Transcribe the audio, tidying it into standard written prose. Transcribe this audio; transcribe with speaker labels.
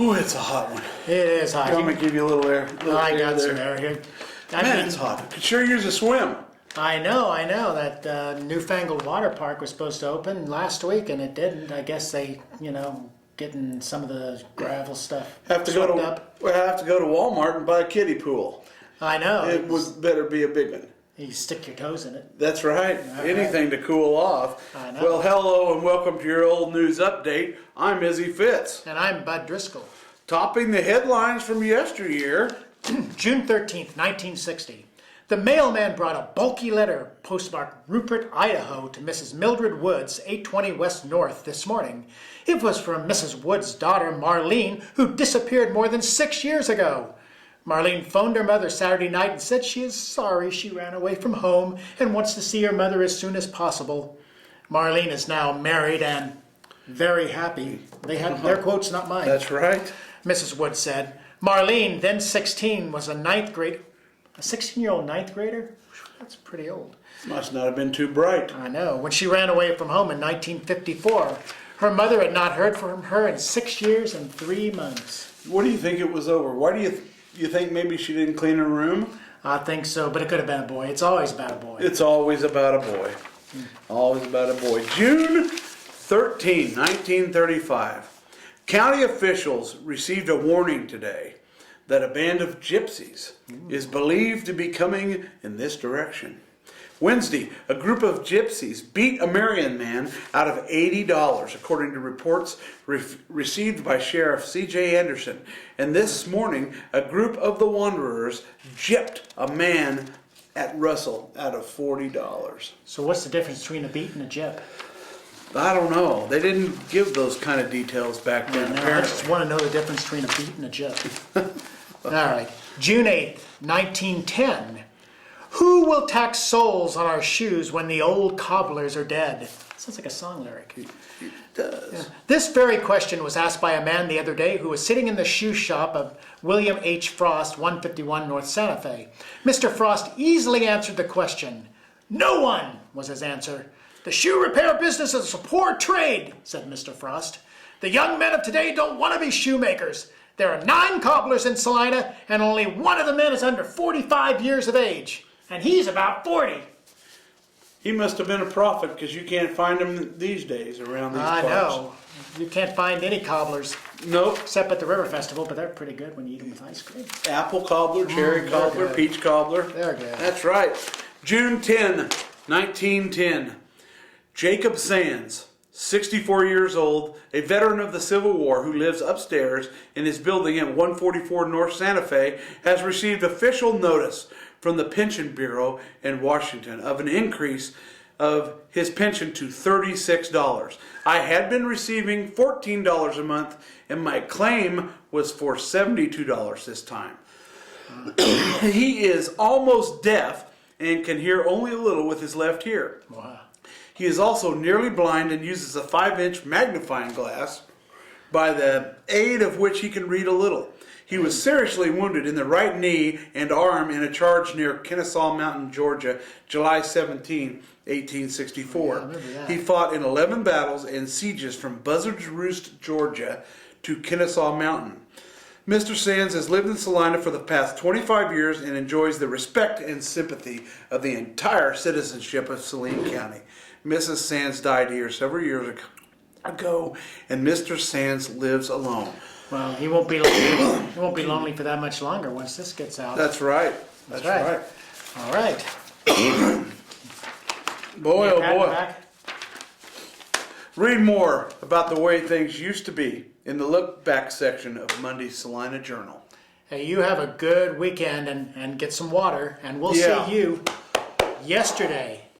Speaker 1: Oh, it's a hot one.
Speaker 2: It is hot.
Speaker 1: You want me to give you a little air?
Speaker 2: I got some air here.
Speaker 1: Man, it's hot. I could sure use a swim.
Speaker 2: I know. That newfangled water park was supposed to open last week, and it didn't. I guess they, getting some of the gravel stuff
Speaker 1: Have to go
Speaker 2: swept
Speaker 1: to
Speaker 2: up.
Speaker 1: we have to go to Walmart and buy a kiddie pool.
Speaker 2: I know.
Speaker 1: It would better be a big one.
Speaker 2: You stick your toes in it.
Speaker 1: That's right. Anything to cool off.
Speaker 2: I know.
Speaker 1: Well, hello and welcome to your old news update. I'm Izzy Fitz.
Speaker 2: And I'm Bud Driscoll.
Speaker 1: Topping the headlines from yesteryear.
Speaker 2: June 13th, 1960. The mailman brought a bulky letter postmarked Rupert, Idaho to Mrs. Mildred Woods, 820 West North this morning. It was from Mrs. Woods' daughter, Marlene, who disappeared more than 6 years ago. Marlene phoned her mother Saturday night and said she is sorry she ran away from home and wants to see her mother as soon as possible. Marlene is now married and very happy. They have their quotes, not mine.
Speaker 1: That's right.
Speaker 2: Mrs. Woods said. Marlene, then 16, was a 16-year-old ninth grader? That's pretty old.
Speaker 1: Must not have been too bright.
Speaker 2: I know. When she ran away from home in 1954, her mother had not heard from her in 6 years and 3 months.
Speaker 1: What do you think it was over? Why do you think maybe she didn't clean her room?
Speaker 2: I think so, but it could have been a boy. It's always about a boy.
Speaker 1: It's always about a boy. Always about a boy. June 13, 1935. County officials received a warning today that a band of gypsies is believed to be coming in this direction. Wednesday, a group of gypsies beat a Marion man out of $80, according to reports received by Sheriff C.J. Anderson. And this morning, a group of the Wanderers gypped a man at Russell out of $40.
Speaker 2: So what's the difference between a beat and a gyp?
Speaker 1: I don't know. They didn't give those kind of details back then.
Speaker 2: I just want to know the difference between a beat and a gyp. All right. June 8th, 1910. Who will tack soles on our shoes when the old cobblers are dead? Sounds like a song lyric.
Speaker 1: It does.
Speaker 2: Yeah. This very question was asked by a man the other day who was sitting in the shoe shop of William H. Frost, 151 North Santa Fe. Mr. Frost easily answered the question. No one, was his answer. The shoe repair business is a poor trade, said Mr. Frost. The young men of today don't want to be shoemakers. There are 9 cobblers in Salina, and only one of the men is under 45 years of age. And he's about 40.
Speaker 1: He must have been a prophet because you can't find them these days around these parts.
Speaker 2: I know. You can't find any cobblers.
Speaker 1: Nope.
Speaker 2: Except at the River Festival, but they're pretty good when you eat them with ice cream.
Speaker 1: Apple cobbler, cherry cobbler,
Speaker 2: good.
Speaker 1: peach cobbler.
Speaker 2: They're good.
Speaker 1: That's right. June 10, 1910. Jacob Sands, 64 years old, a veteran of the Civil War who lives upstairs in his building at 144 North Santa Fe, has received official notice from the Pension Bureau in Washington of an increase of his pension to $36. I had been receiving $14 a month, and my claim was for $72 this time. He is almost deaf and can hear only a little with his left ear.
Speaker 2: Wow.
Speaker 1: He is also nearly blind and uses a 5-inch magnifying glass, by the aid of which he can read a little. He was seriously wounded in the right knee and arm in a charge near Kennesaw Mountain, Georgia, July 17, 1864.
Speaker 2: Yeah, I remember that.
Speaker 1: He fought in 11 battles and sieges from Buzzard's Roost, Georgia, to Kennesaw Mountain. Mr. Sands has lived in Salina for the past 25 years and enjoys the respect and sympathy of the entire citizenship of Saline County. Mrs. Sands died here several years ago, and Mr. Sands lives alone.
Speaker 2: Well, he won't be lonely. He won't be lonely for that much longer once this gets out.
Speaker 1: That's right. That's right.
Speaker 2: All right.
Speaker 1: Boy, oh boy.
Speaker 2: Back.
Speaker 1: Read more about the way things used to be in the look back section of Monday's Salina Journal.
Speaker 2: Hey, you have a good weekend and get some water, and we'll
Speaker 1: Yeah.
Speaker 2: see you yesterday.